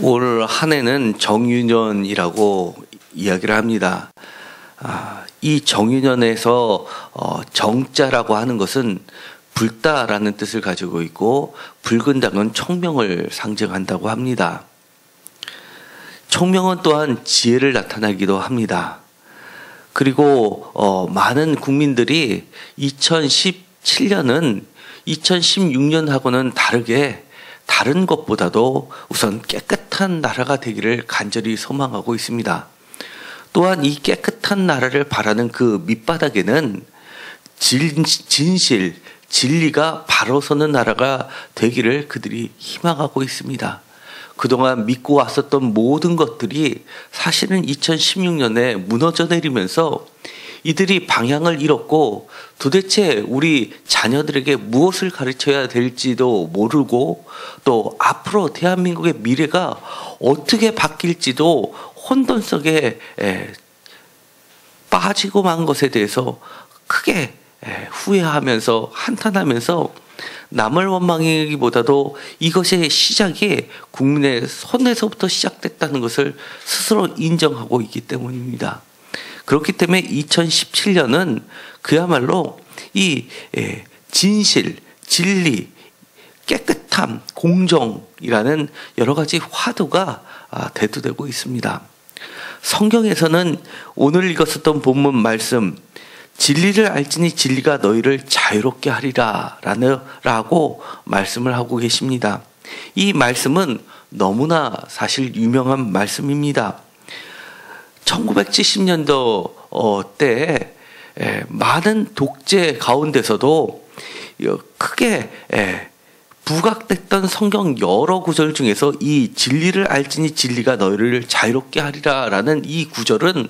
올 한 해는 정유년이라고 이야기를 합니다. 이 정유년에서 정자라고 하는 것은 붉다라는 뜻을 가지고 있고 붉은 닭은 총명을 상징한다고 합니다. 총명은 또한 지혜를 나타내기도 합니다. 그리고 많은 국민들이 2017년은 2016년하고는 다르게 다른 것보다도 우선 깨끗한 나라가 되기를 간절히 소망하고 있습니다. 또한 이 깨끗한 나라를 바라는 그 밑바닥에는 진실, 진리가 바로 서는 나라가 되기를 그들이 희망하고 있습니다. 그동안 믿고 왔었던 모든 것들이 사실은 2016년에 무너져 내리면서 이들이 방향을 잃었고 도대체 우리 자녀들에게 무엇을 가르쳐야 될지도 모르고 또 앞으로 대한민국의 미래가 어떻게 바뀔지도 혼돈 속에 빠지고 만 것에 대해서 크게 후회하면서 한탄하면서 남을 원망하기보다도 이것의 시작이 국민의 손에서부터 시작됐다는 것을 스스로 인정하고 있기 때문입니다. 그렇기 때문에 2017년은 그야말로 이 진실, 진리, 깨끗함, 공정이라는 여러 가지 화두가 대두되고 있습니다. 성경에서는 오늘 읽었었던 본문 말씀 진리를 알지니 진리가 너희를 자유롭게 하리라 라고 말씀을 하고 계십니다. 이 말씀은 너무나 사실 유명한 말씀입니다. 1970년도 때에 많은 독재 가운데서도 크게 부각됐던 성경 여러 구절 중에서 이 진리를 알지니 진리가 너희를 자유롭게 하리라 라는 이 구절은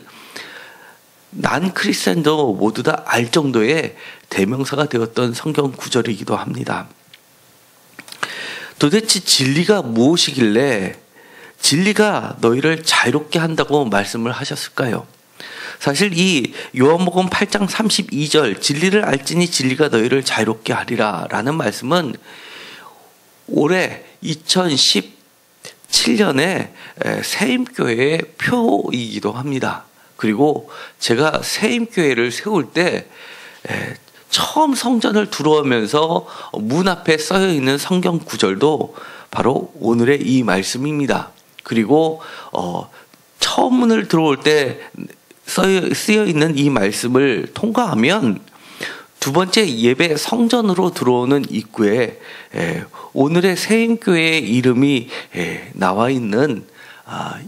난 크리스찬도 모두 다 알 정도의 대명사가 되었던 성경 구절이기도 합니다. 도대체 진리가 무엇이길래 진리가 너희를 자유롭게 한다고 말씀을 하셨을까요? 사실 이 요한복음 8장 32절 진리를 알지니 진리가 너희를 자유롭게 하리라 라는 말씀은 올해 2017년에 세임교회의 표이기도 합니다. 그리고 제가 세임교회를 세울 때 처음 성전을 들어오면서 문 앞에 써여 있는 성경 구절도 바로 오늘의 이 말씀입니다. 그리고 처음 문을 들어올 때 쓰여 있는 이 말씀을 통과하면 두 번째 예배 성전으로 들어오는 입구에 오늘의 세임교회의 이름이 나와 있는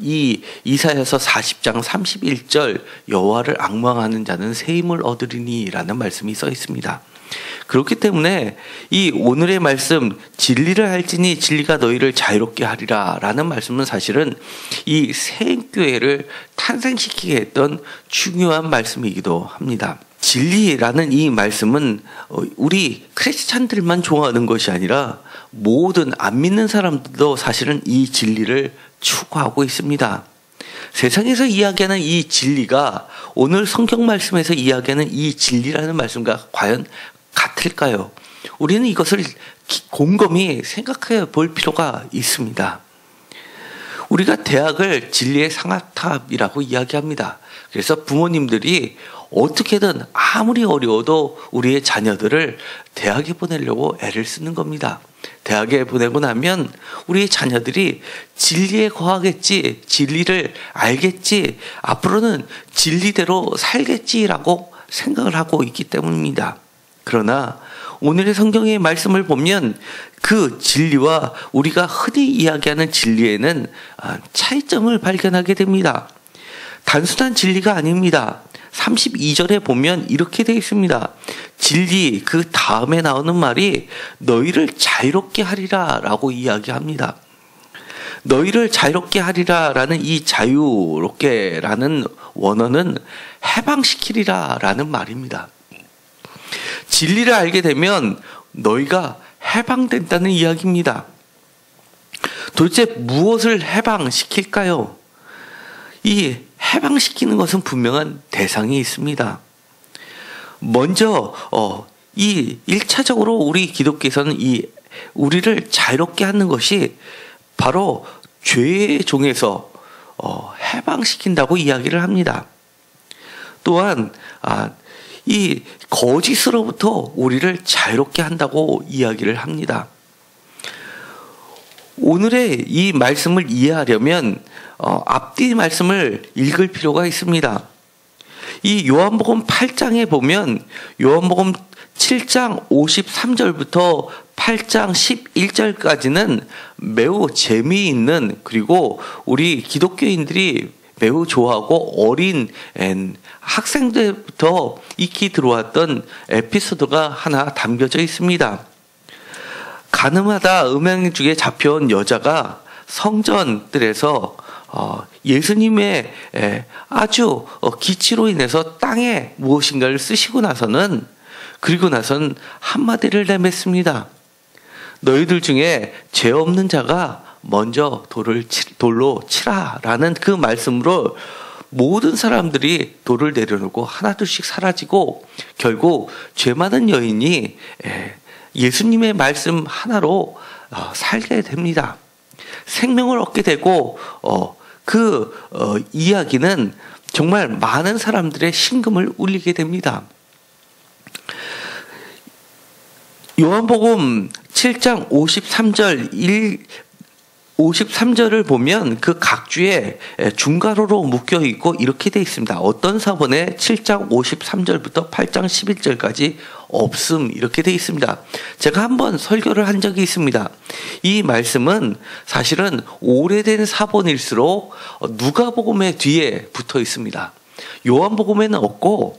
이 이사야서 40장 31절 여호와를 앙망하는 자는 새 힘을 얻으리니 라는 말씀이 써 있습니다. 그렇기 때문에 이 오늘의 말씀 진리를 알지니 진리가 너희를 자유롭게 하리라 라는 말씀은 사실은 이 세임교회를 탄생시키게 했던 중요한 말씀이기도 합니다. 진리라는 이 말씀은 우리 크리스찬들만 좋아하는 것이 아니라 모든 안 믿는 사람들도 사실은 이 진리를 추구하고 있습니다. 세상에서 이야기하는 이 진리가 오늘 성경 말씀에서 이야기하는 이 진리라는 말씀과 과연 같을까요? 우리는 이것을 곰곰이 생각해 볼 필요가 있습니다. 우리가 대학을 진리의 상아탑이라고 이야기합니다. 그래서 부모님들이 어떻게든 아무리 어려워도 우리의 자녀들을 대학에 보내려고 애를 쓰는 겁니다. 대학에 보내고 나면 우리의 자녀들이 진리에 거하겠지, 진리를 알겠지, 앞으로는 진리대로 살겠지라고 생각을 하고 있기 때문입니다. 그러나 오늘의 성경의 말씀을 보면 그 진리와 우리가 흔히 이야기하는 진리에는 차이점을 발견하게 됩니다. 단순한 진리가 아닙니다. 32절에 보면 이렇게 되어 있습니다. 진리 그 다음에 나오는 말이 너희를 자유롭게 하리라 라고 이야기합니다. 너희를 자유롭게 하리라 라는 이 자유롭게 라는 원어는 해방시키리라 라는 말입니다. 진리를 알게 되면 너희가 해방된다는 이야기입니다. 도대체 무엇을 해방시킬까요? 이 해방시키는 것은 분명한 대상이 있습니다. 먼저 이 1차적으로 우리 기독교에서는 이 우리를 자유롭게 하는 것이 바로 죄의 종에서 해방시킨다고 이야기를 합니다. 또한 이 거짓으로부터 우리를 자유롭게 한다고 이야기를 합니다. 오늘의 이 말씀을 이해하려면 앞뒤 말씀을 읽을 필요가 있습니다. 이 요한복음 8장에 보면 요한복음 7장 53절부터 8장 11절까지는 매우 재미있는, 그리고 우리 기독교인들이 매우 좋아하고 어린 학생들부터 익히 들어왔던 에피소드가 하나 담겨져 있습니다. 가늠하다 음행중에 잡혀온 여자가 성전들에서 예수님의 아주 기치로 인해서 땅에 무엇인가를 쓰시고 나서는, 그리고 나선 한마디를 내뱉습니다. 너희들 중에 죄 없는 자가 먼저 돌로 치라라는 그 말씀으로 모든 사람들이 돌을 내려놓고 하나둘씩 사라지고, 결국 죄 많은 여인이 예수님의 말씀 하나로 살게 됩니다. 생명을 얻게 되고, 이야기는 정말 많은 사람들의 심금을 울리게 됩니다. 요한복음 7장 53절을 보면 그 각주에 중괄호로 묶여 있고 이렇게 되어 있습니다. 어떤 사본에 7장 53절부터 8장 11절까지 없음, 이렇게 되어 있습니다. 제가 한번 설교를 한 적이 있습니다. 이 말씀은 사실은 오래된 사본일수록 누가복음의 뒤에 붙어 있습니다. 요한복음에는 없고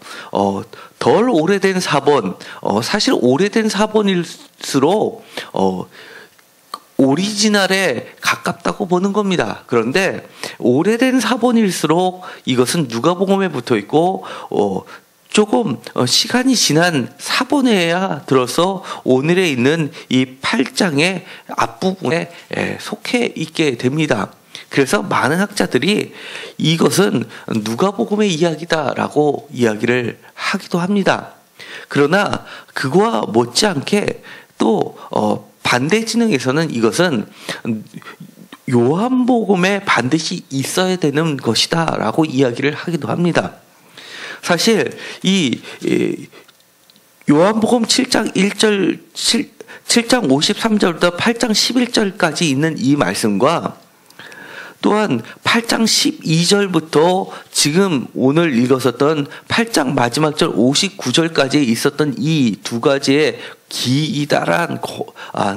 덜 오래된 사본, 사실 오래된 사본일수록 오리지널에 가깝다고 보는 겁니다. 그런데 오래된 사본일수록 이것은 누가복음에 붙어 있고 조금 시간이 지난 사본에야 들어서 오늘에 있는 이 8장의 앞부분에 속해 있게 됩니다. 그래서 많은 학자들이 이것은 누가복음의 이야기다라고 이야기를 하기도 합니다. 그러나 그와 못지않게 또 반대 진영에서는 이것은 요한복음에 반드시 있어야 되는 것이다라고 이야기를 하기도 합니다. 사실 이 요한복음 7장 53절부터 8장 11절까지 있는 이 말씀과 또한 8장 12절부터 지금 오늘 읽었었던 8장 마지막 절 59절까지 있었던 이 두 가지의 기다란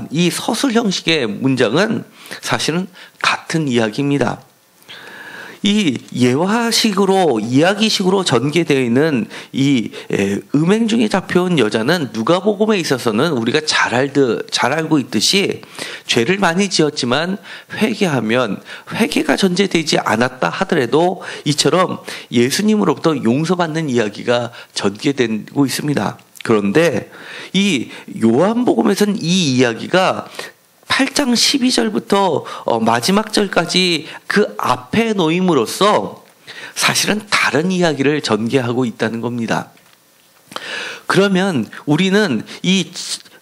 이 서술 형식의 문장은 사실은 같은 이야기입니다. 이 예화식으로, 이야기식으로 전개되어 있는 이 음행 중에 잡혀온 여자는 누가복음에 있어서는 우리가 잘 알고 있듯이 죄를 많이 지었지만 회개하면, 회개가 전제되지 않았다 하더라도 이처럼 예수님으로부터 용서받는 이야기가 전개되고 있습니다. 그런데 이 요한복음에서는 이 이야기가 8장 12절부터 마지막 절까지 그 앞에 놓임으로써 사실은 다른 이야기를 전개하고 있다는 겁니다. 그러면 우리는 이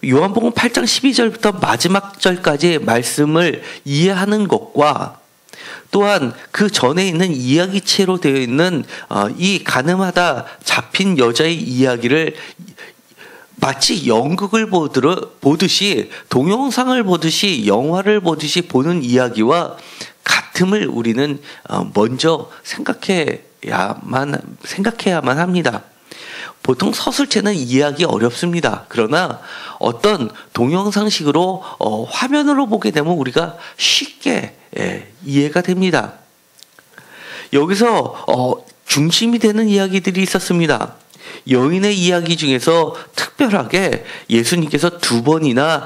요한복음 8장 12절부터 마지막 절까지의 말씀을 이해하는 것과 또한 그 전에 있는 이야기체로 되어 있는 이 가늠하다 잡힌 여자의 이야기를 마치 연극을 보듯이, 동영상을 보듯이, 영화를 보듯이 보는 이야기와 같음을 우리는 먼저 생각해야만 합니다. 보통 서술체는 이해하기 어렵습니다. 그러나 어떤 동영상식으로 화면으로 보게 되면 우리가 쉽게 이해가 됩니다. 여기서 중심이 되는 이야기들이 있었습니다. 여인의 이야기 중에서 특별하게 예수님께서 2번이나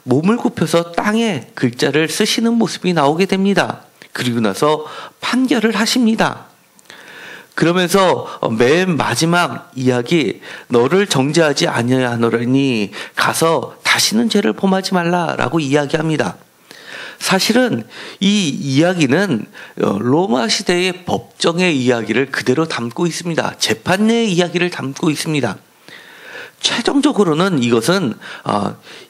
몸을 굽혀서 땅에 글자를 쓰시는 모습이 나오게 됩니다. 그리고 나서 판결을 하십니다. 그러면서 맨 마지막 이야기, 너를 정죄하지 아니하노니 가서 다시는 죄를 범하지 말라라고 이야기합니다. 사실은 이 이야기는 로마 시대의 법정의 이야기를 그대로 담고 있습니다. 재판의 이야기를 담고 있습니다. 최종적으로는 이것은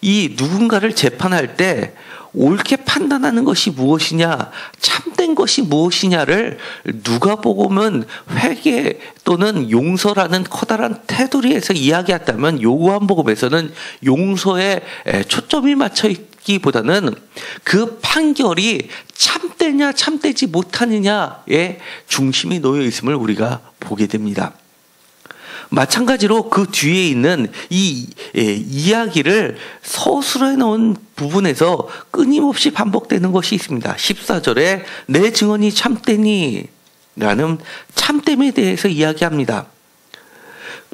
이 누군가를 재판할 때 옳게 판단하는 것이 무엇이냐, 참된 것이 무엇이냐를 누가복음은 회개 또는 용서라는 커다란 테두리에서 이야기했다면 요한복음에서는 용서에 초점이 맞춰 있기보다는 그 판결이 참되냐 참되지 못하느냐에 중심이 놓여 있음을 우리가 보게 됩니다. 마찬가지로 그 뒤에 있는 이 이야기를 서술해 놓은 부분에서 끊임없이 반복되는 것이 있습니다. 14절에 내 증언이 참되니 라는 참됨에 대해서 이야기합니다.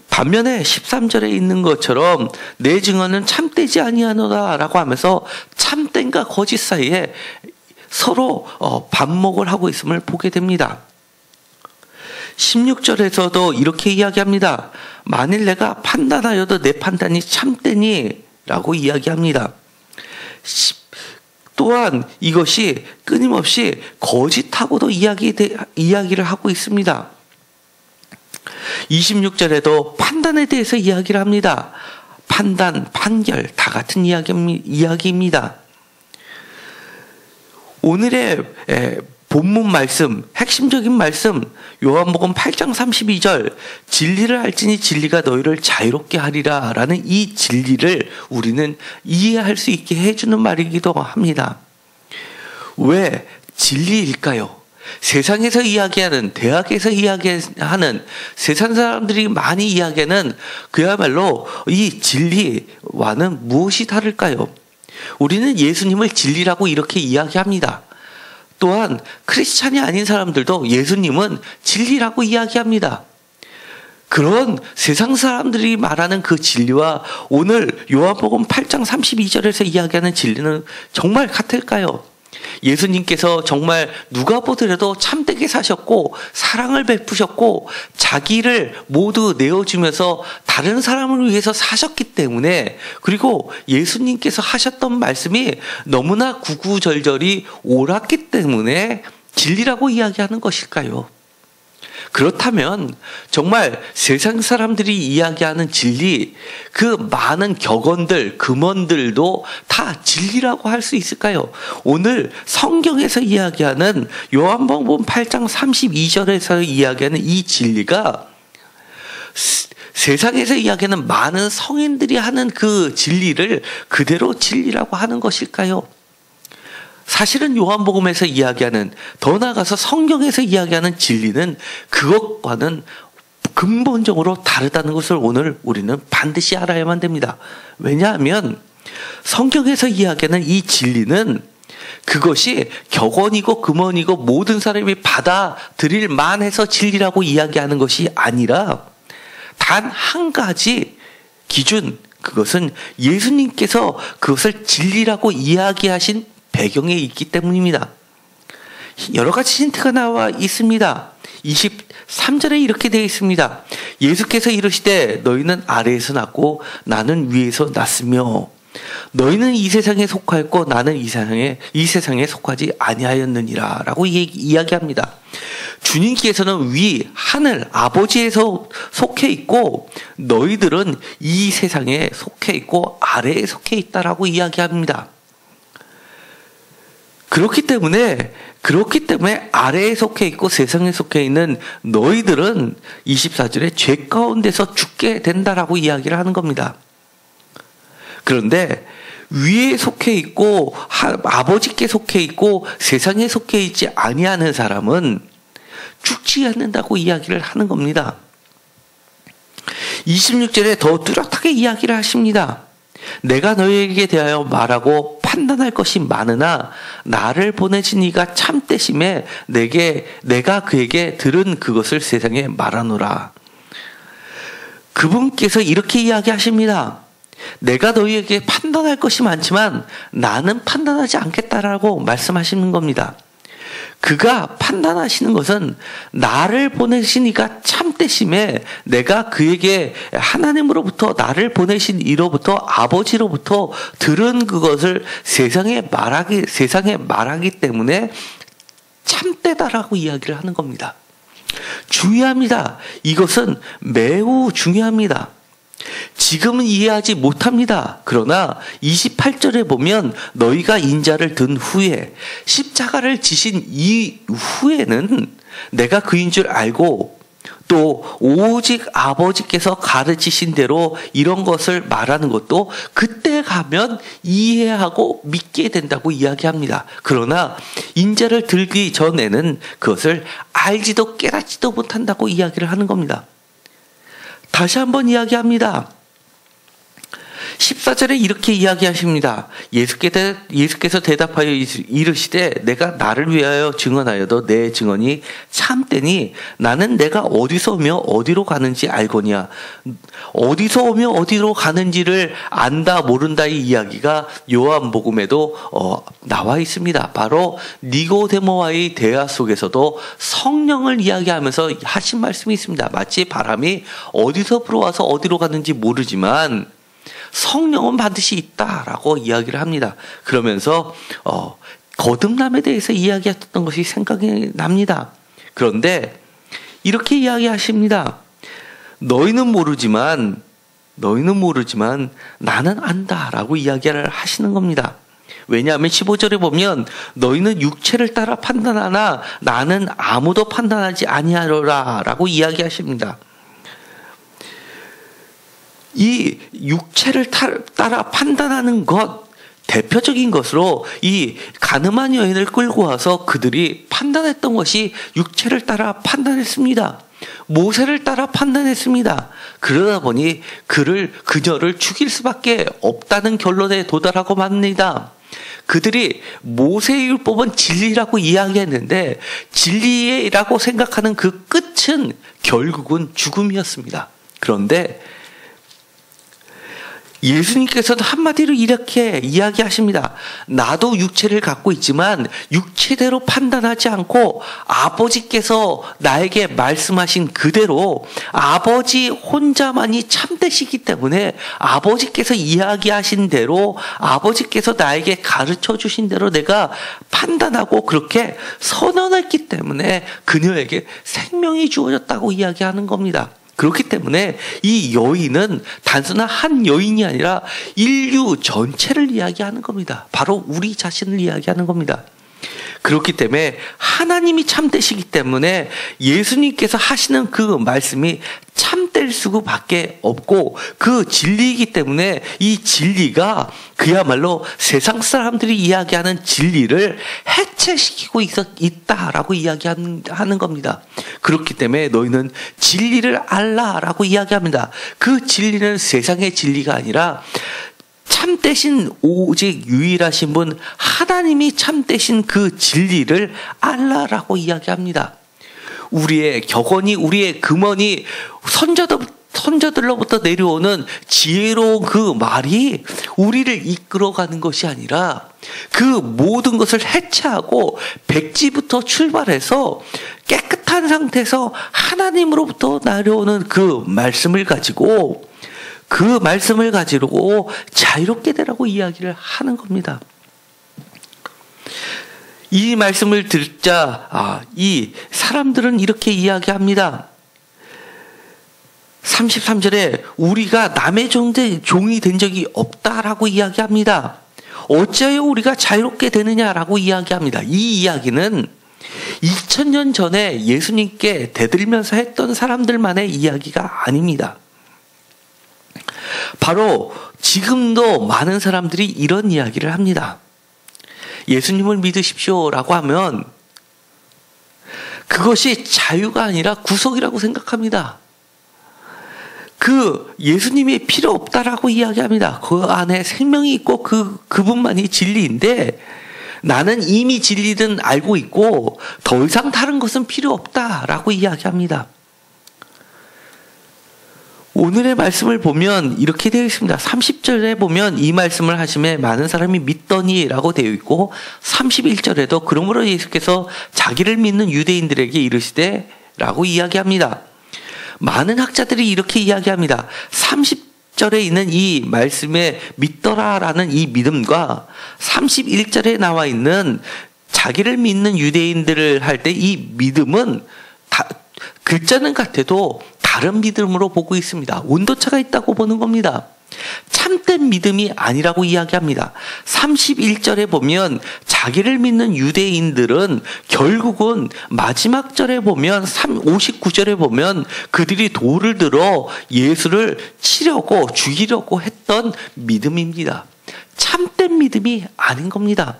반면에 13절에 있는 것처럼 내 증언은 참되지 아니하노라 라고 하면서 참됨과 거짓 사이에 서로 반목을 하고 있음을 보게 됩니다. 16절에서도 이렇게 이야기합니다. 만일 내가 판단하여도 내 판단이 참되니 라고 이야기합니다. 또한 이것이 끊임없이 거짓하고도 이야기를 하고 있습니다. 26절에도 판단에 대해서 이야기를 합니다. 판단, 판결 다 같은 이야기입니다. 오늘의 본문 말씀, 핵심적인 말씀, 요한복음 8장 32절, 진리를 알지니 진리가 너희를 자유롭게 하리라 라는 이 진리를 우리는 이해할 수 있게 해주는 말이기도 합니다. 왜 진리일까요? 세상에서 이야기하는, 대학에서 이야기하는, 세상 사람들이 많이 이야기하는 그야말로 이 진리와는 무엇이 다를까요? 우리는 예수님을 진리라고 이렇게 이야기합니다. 또한 크리스찬이 아닌 사람들도 예수님은 진리라고 이야기합니다. 그런 세상 사람들이 말하는 그 진리와 오늘 요한복음 8장 32절에서 이야기하는 진리는 정말 같을까요? 예수님께서 정말 누가 보더라도 참되게 사셨고 사랑을 베푸셨고 자기를 모두 내어주면서 다른 사람을 위해서 사셨기 때문에, 그리고 예수님께서 하셨던 말씀이 너무나 구구절절히 옳았기 때문에 진리라고 이야기하는 것일까요? 그렇다면 정말 세상 사람들이 이야기하는 진리, 그 많은 격언들, 금언들도 다 진리라고 할 수 있을까요? 오늘 성경에서 이야기하는 요한복음 8장 32절에서 이야기하는 이 진리가 세상에서 이야기하는 많은 성인들이 하는 그 진리를 그대로 진리라고 하는 것일까요? 사실은 요한복음에서 이야기하는, 더 나아가서 성경에서 이야기하는 진리는 그것과는 근본적으로 다르다는 것을 오늘 우리는 반드시 알아야만 됩니다. 왜냐하면 성경에서 이야기하는 이 진리는 그것이 격언이고 금언이고 모든 사람이 받아들일 만해서 진리라고 이야기하는 것이 아니라 단 한 가지 기준, 그것은 예수님께서 그것을 진리라고 이야기하신 배경에 있기 때문입니다. 여러 가지 힌트가 나와 있습니다. 23절에 이렇게 되어 있습니다. 예수께서 이르시되 너희는 아래에서 났고 나는 위에서 났으며 너희는 이 세상에 속하였고 나는 이 세상에 속하지 아니하였느니라 라고 이야기합니다. 주님께서는 위, 하늘, 아버지에서 속해 있고 너희들은 이 세상에 속해 있고 아래에 속해 있다라고 이야기합니다. 그렇기 때문에 아래에 속해 있고 세상에 속해 있는 너희들은 24절에 죄 가운데서 죽게 된다라고 이야기를 하는 겁니다. 그런데 위에 속해 있고 아버지께 속해 있고 세상에 속해 있지 아니하는 사람은 죽지 않는다고 이야기를 하는 겁니다. 26절에 더 뚜렷하게 이야기를 하십니다. 내가 너희에게 대하여 말하고 판단할 것이 많으나 나를 보내신 이가 참되심에 내가 그에게 들은 그것을 세상에 말하노라. 그분께서 이렇게 이야기하십니다. 내가 너희에게 판단할 것이 많지만 나는 판단하지 않겠다라고 말씀하시는 겁니다. 그가 판단하시는 것은 나를 보내신 이가 참되심에 내가 그에게 하나님으로부터 나를 보내신 이로부터 아버지로부터 들은 그것을 세상에 말하기 때문에 참되다라고 이야기를 하는 겁니다. 중요합니다. 이것은 매우 중요합니다. 지금은 이해하지 못합니다. 그러나 28절에 보면 너희가 인자를 든 후에 십자가를 지신 이후에는 내가 그인 줄 알고 또 오직 아버지께서 가르치신 대로 이런 것을 말하는 것도 그때 가면 이해하고 믿게 된다고 이야기합니다. 그러나 인자를 들기 전에는 그것을 알지도 깨닫지도 못한다고 이야기를 하는 겁니다. 다시 한번 이야기합니다. 14절에 이렇게 이야기하십니다. 예수께서 대답하여 이르시되 내가 나를 위하여 증언하여도 내 증언이 참되니 나는 내가 어디서 오며 어디로 가는지 알거니와 어디서 오며 어디로 가는지를 안다 모른다의 이야기가 요한복음에도 나와 있습니다. 바로 니고데모와의 대화 속에서도 성령을 이야기하면서 하신 말씀이 있습니다. 마치 바람이 어디서 불어와서 어디로 가는지 모르지만 성령은 반드시 있다라고 이야기를 합니다. 그러면서 거듭남에 대해서 이야기했던 것이 생각이 납니다. 그런데 이렇게 이야기하십니다. 너희는 모르지만 나는 안다라고 이야기를 하시는 겁니다. 왜냐하면 15절에 보면 너희는 육체를 따라 판단하나 나는 아무도 판단하지 아니하리라 라고 이야기하십니다. 이 육체를 따라 판단하는 것, 대표적인 것으로 이 가늠한 여인을 끌고 와서 그들이 판단했던 것이 육체를 따라 판단했습니다. 모세를 따라 판단했습니다. 그러다 보니 그녀를 죽일 수밖에 없다는 결론에 도달하고 맙니다. 그들이 모세의 율법은 진리라고 이야기했는데 진리라고 생각하는 그 끝은 결국은 죽음이었습니다. 그런데 예수님께서는 한마디로 이렇게 이야기하십니다. 나도 육체를 갖고 있지만 육체대로 판단하지 않고 아버지께서 나에게 말씀하신 그대로 아버지 혼자만이 참되시기 때문에 아버지께서 이야기하신 대로 아버지께서 나에게 가르쳐 주신 대로 내가 판단하고 그렇게 선언했기 때문에 그녀에게 생명이 주어졌다고 이야기하는 겁니다. 그렇기 때문에 이 여인은 단순한 한 여인이 아니라 인류 전체를 이야기하는 겁니다. 바로 우리 자신을 이야기하는 겁니다. 그렇기 때문에 하나님이 참되시기 때문에 예수님께서 하시는 그 말씀이 참될 수밖에 없고 그 진리이기 때문에 이 진리가 그야말로 세상 사람들이 이야기하는 진리를 해체시키고 있다라고 이야기하는 겁니다. 그렇기 때문에 너희는 진리를 알라라고 이야기합니다. 그 진리는 세상의 진리가 아니라 참되신 오직 유일하신 분 하나님이 참되신 그 진리를 알라라고 이야기합니다. 우리의 격언이 우리의 금언이 선조들로부터 내려오는 지혜로운 그 말이 우리를 이끌어가는 것이 아니라 그 모든 것을 해체하고 백지부터 출발해서 깨끗한 상태에서 하나님으로부터 내려오는 그 말씀을 가지고 자유롭게 되라고 이야기를 하는 겁니다. 이 말씀을 듣자 이 사람들은 이렇게 이야기합니다. 33절에 우리가 남의 종이 된 적이 없다라고 이야기합니다. 어찌하여 우리가 자유롭게 되느냐라고 이야기합니다. 이 이야기는 2000년 전에 예수님께 대들면서 했던 사람들만의 이야기가 아닙니다. 바로 지금도 많은 사람들이 이런 이야기를 합니다. 예수님을 믿으십시오라고 하면 그것이 자유가 아니라 구속이라고 생각합니다. 그 예수님이 필요 없다라고 이야기합니다. 그 안에 생명이 있고 그분만이 진리인데 나는 이미 진리든 알고 있고 더 이상 다른 것은 필요 없다라고 이야기합니다. 오늘의 말씀을 보면 이렇게 되어 있습니다. 30절에 보면 이 말씀을 하심에 많은 사람이 믿더니 라고 되어 있고 31절에도 그러므로 예수께서 자기를 믿는 유대인들에게 이르시되 라고 이야기합니다. 많은 학자들이 이렇게 이야기합니다. 30절에 있는 이 말씀에 믿더라라는 이 믿음과 31절에 나와 있는 자기를 믿는 유대인들을 할 때 이 믿음은 글자는 같아도 다른 믿음으로 보고 있습니다. 온도차가 있다고 보는 겁니다. 참된 믿음이 아니라고 이야기합니다. 31절에 보면 자기를 믿는 유대인들은 결국은 마지막 절에 보면 59절에 보면 그들이 돌을 들어 예수를 치려고 죽이려고 했던 믿음입니다. 참된 믿음이 아닌 겁니다.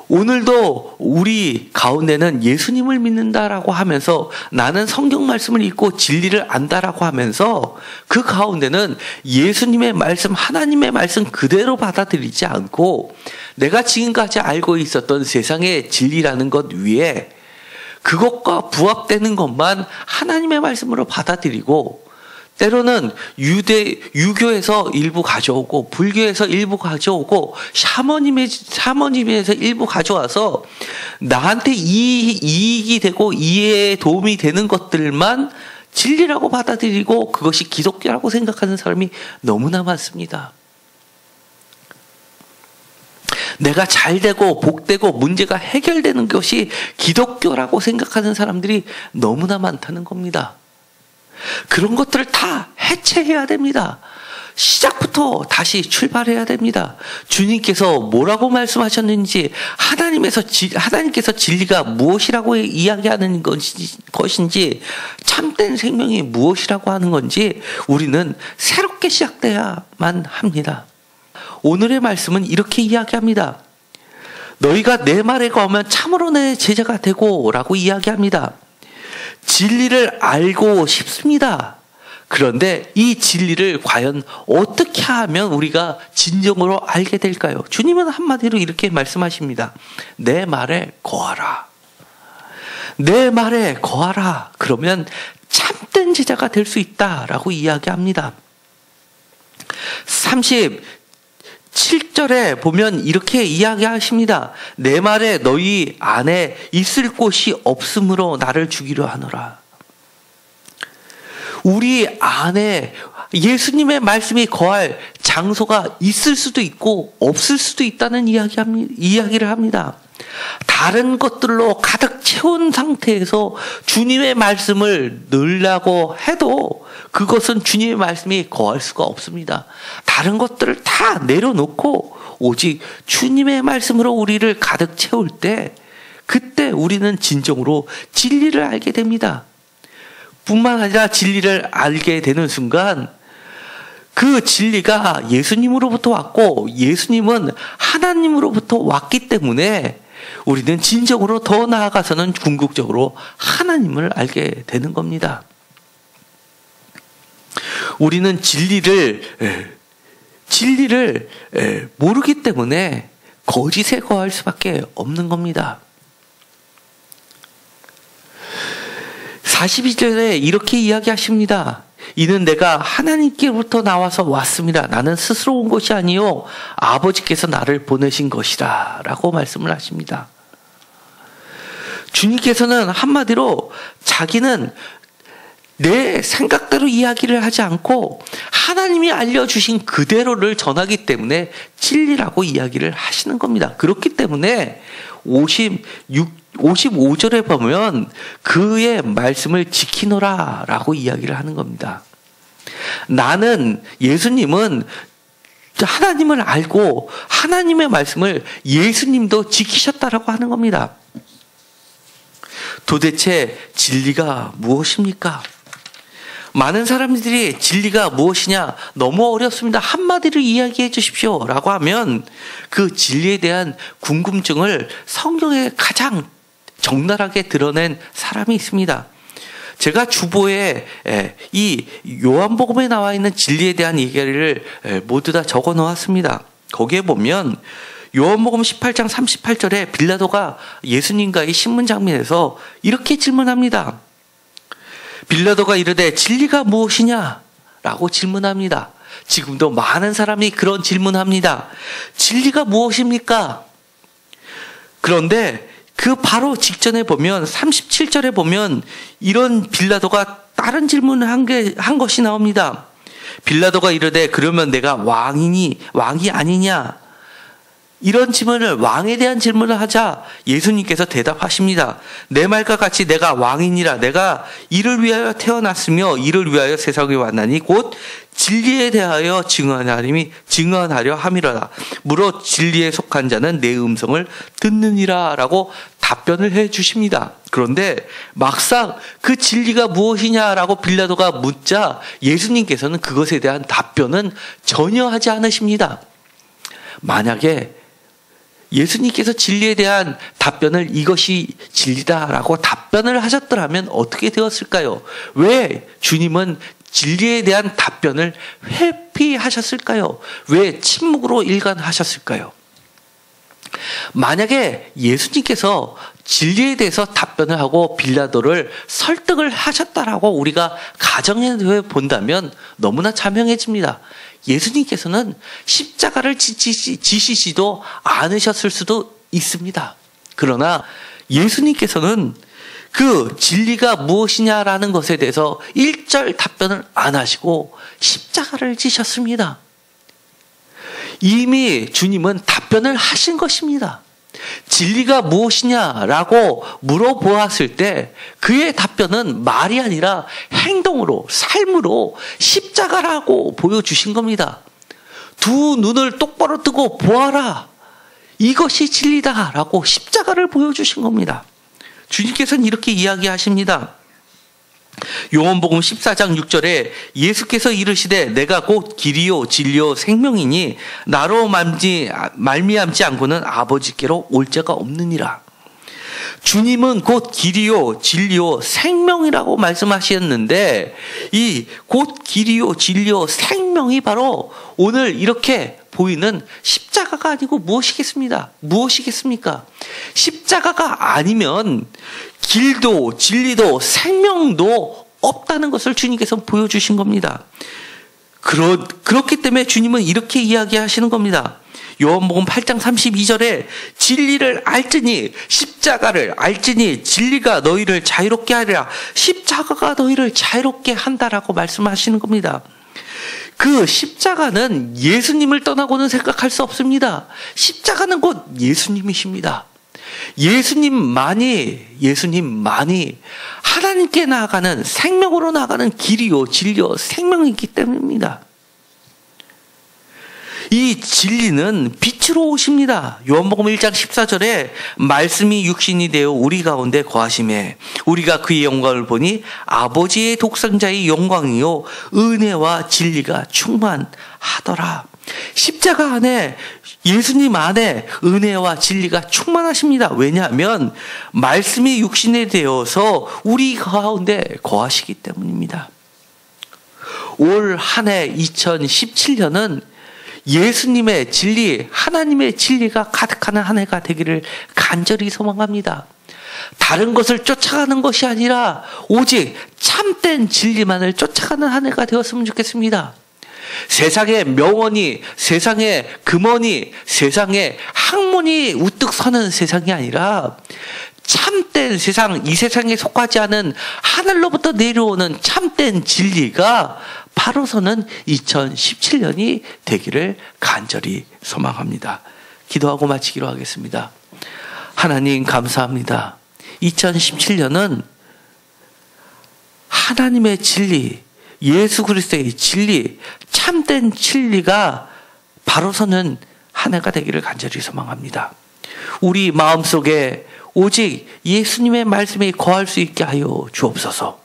오늘도 우리 가운데는 예수님을 믿는다라고 하면서 나는 성경 말씀을 읽고 진리를 안다라고 하면서 그 가운데는 예수님의 말씀, 하나님의 말씀 그대로 받아들이지 않고 내가 지금까지 알고 있었던 세상의 진리라는 것 위에 그것과 부합되는 것만 하나님의 말씀으로 받아들이고 때로는 유교에서 일부 가져오고 불교에서 일부 가져오고 샤머니즘에서 일부 가져와서 나한테 이익이 되고 이해에 도움이 되는 것들만 진리라고 받아들이고 그것이 기독교라고 생각하는 사람이 너무나 많습니다. 내가 잘되고 복되고 문제가 해결되는 것이 기독교라고 생각하는 사람들이 너무나 많다는 겁니다. 그런 것들을 다 해체해야 됩니다. 시작부터 다시 출발해야 됩니다. 주님께서 뭐라고 말씀하셨는지, 하나님께서 진리가 무엇이라고 이야기하는 것인지, 참된 생명이 무엇이라고 하는 건지 우리는 새롭게 시작돼야만 합니다. 오늘의 말씀은 이렇게 이야기합니다. 너희가 내 말에 거하면 참으로 내 제자가 되고 라고 이야기합니다. 진리를 알고 싶습니다. 그런데 이 진리를 과연 어떻게 하면 우리가 진정으로 알게 될까요? 주님은 한마디로 이렇게 말씀하십니다. 내 말에 거하라. 내 말에 거하라. 그러면 참된 제자가 될 수 있다라고 이야기합니다. 37절에 보면 이렇게 이야기하십니다. 내 말에 너희 안에 있을 곳이 없으므로 나를 죽이려 하노라. 우리 안에 예수님의 말씀이 거할 장소가 있을 수도 있고 없을 수도 있다는 이야기를 합니다. 다른 것들로 가득 채운 상태에서 주님의 말씀을 넣으려고 해도 그것은 주님의 말씀이 거할 수가 없습니다. 다른 것들을 다 내려놓고 오직 주님의 말씀으로 우리를 가득 채울 때 그때 우리는 진정으로 진리를 알게 됩니다. 뿐만 아니라 진리를 알게 되는 순간 그 진리가 예수님으로부터 왔고 예수님은 하나님으로부터 왔기 때문에 우리는 진정으로 더 나아가서는 궁극적으로 하나님을 알게 되는 겁니다. 우리는 진리를 모르기 때문에 거짓에 거할 수밖에 없는 겁니다. 42절에 이렇게 이야기하십니다. 이는 내가 하나님께로부터 나와서 왔습니다. 나는 스스로 온 것이 아니요 아버지께서 나를 보내신 것이라 라고 말씀을 하십니다. 주님께서는 한마디로 자기는 내 생각대로 이야기를 하지 않고 하나님이 알려주신 그대로를 전하기 때문에 진리라고 이야기를 하시는 겁니다. 그렇기 때문에 55절에 보면 그의 말씀을 지키노라 라고 이야기를 하는 겁니다. 나는 예수님은 하나님을 알고 하나님의 말씀을 예수님도 지키셨다라고 하는 겁니다. 도대체 진리가 무엇입니까? 많은 사람들이 진리가 무엇이냐 너무 어렵습니다. 한마디로 이야기해 주십시오 라고 하면 그 진리에 대한 궁금증을 성경에 가장 적나라하게 드러낸 사람이 있습니다. 제가 주보에 이 요한복음에 나와 있는 진리에 대한 얘기를 모두 다 적어 놓았습니다. 거기에 보면 요한복음 18장 38절에 빌라도가 예수님과의 신문 장면에서 이렇게 질문합니다. 빌라도가 이르되 진리가 무엇이냐? 라고 질문합니다. 지금도 많은 사람이 그런 질문합니다. 진리가 무엇입니까? 그런데 그 바로 직전에 보면 37절에 보면 이런 빌라도가 다른 질문을 한 것이 나옵니다. 빌라도가 이르되 그러면 내가 왕이 아니냐? 이런 질문을, 왕에 대한 질문을 하자 예수님께서 대답하십니다. 내 말과 같이 내가 왕이니라. 내가 이를 위하여 태어났으며 이를 위하여 세상에 왔나니 곧 진리에 대하여 증언하려 함이로다. 무릇 진리에 속한 자는 내 음성을 듣느니라 라고 답변을 해 주십니다. 그런데 막상 그 진리가 무엇이냐라고 빌라도가 묻자 예수님께서는 그것에 대한 답변은 전혀 하지 않으십니다. 만약에 예수님께서 진리에 대한 답변을 이것이 진리다라고 답변을 하셨더라면 어떻게 되었을까요? 왜 주님은 진리에 대한 답변을 회피하셨을까요? 왜 침묵으로 일관하셨을까요? 만약에 예수님께서 진리에 대해서 답변을 하고 빌라도를 설득을 하셨다라고 우리가 가정해 본다면 너무나 자명해집니다. 예수님께서는 십자가를 지시지도 않으셨을 수도 있습니다. 그러나 예수님께서는 그 진리가 무엇이냐라는 것에 대해서 일절 답변을 안 하시고 십자가를 지셨습니다. 이미 주님은 답변을 하신 것입니다. 진리가 무엇이냐라고 물어보았을 때 그의 답변은 말이 아니라 행동으로, 삶으로 십자가라고 보여주신 겁니다. 두 눈을 똑바로 뜨고 보아라. 이것이 진리다라고 십자가를 보여주신 겁니다. 주님께서는 이렇게 이야기하십니다. 요한복음 14장 6절에 예수께서 이르시되 내가 곧 길이요 진리요 생명이니 나로 말미암지 않고는 아버지께로 올 자가 없느니라. 주님은 곧 길이요 진리요 생명이라고 말씀하셨는데 이 곧 길이요 진리요 생명이 바로 오늘 이렇게 보이는 십자가가 아니고 무엇이겠습니까? 십자가가 아니면 길도 진리도 생명도 없다는 것을 주님께서 보여주신 겁니다. 그렇기 때문에 주님은 이렇게 이야기하시는 겁니다. 요한복음 8장 32절에 진리를 알지니 십자가를 알지니 진리가 너희를 자유롭게 하리라. 십자가가 너희를 자유롭게 한다라고 말씀하시는 겁니다. 그 십자가는 예수님을 떠나고는 생각할 수 없습니다. 십자가는 곧 예수님이십니다. 예수님만이 하나님께 나아가는 생명으로 나아가는 길이요 진리요 생명이기 때문입니다. 이 진리는 빛으로 오십니다. 요한복음 1장 14절에 말씀이 육신이 되어 우리 가운데 거하심에 우리가 그의 영광을 보니 아버지의 독생자의 영광이요 은혜와 진리가 충만하더라. 십자가 안에 예수님 안에 은혜와 진리가 충만하십니다. 왜냐하면 말씀이 육신이 되어서 우리 가운데 거하시기 때문입니다. 올 한 해 2017년은 예수님의 진리, 하나님의 진리가 가득하는 한 해가 되기를 간절히 소망합니다. 다른 것을 쫓아가는 것이 아니라 오직 참된 진리만을 쫓아가는 한 해가 되었으면 좋겠습니다. 세상의 명언이, 세상의 금언이, 세상의 학문이 우뚝 서는 세상이 아니라 참된 세상, 이 세상에 속하지 않은 하늘로부터 내려오는 참된 진리가 바로서는 2017년이 되기를 간절히 소망합니다. 기도하고 마치기로 하겠습니다. 하나님 감사합니다. 2017년은 하나님의 진리, 예수 그리스도의 진리, 참된 진리가 바로서는 한 해가 되기를 간절히 소망합니다. 우리 마음속에 오직 예수님의 말씀이 거할 수 있게 하여 주옵소서.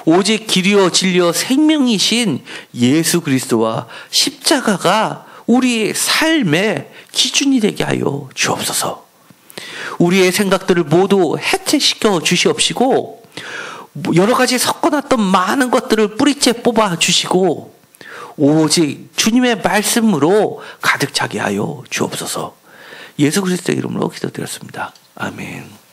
오직 길이요 진리요 생명이신 예수 그리스도와 십자가가 우리의 삶의 기준이 되게 하여 주옵소서. 우리의 생각들을 모두 해체시켜 주시옵시고 여러 가지 섞어놨던 많은 것들을 뿌리째 뽑아 주시고 오직 주님의 말씀으로 가득 차게 하여 주옵소서. 예수 그리스도의 이름으로 기도드렸습니다. 아멘.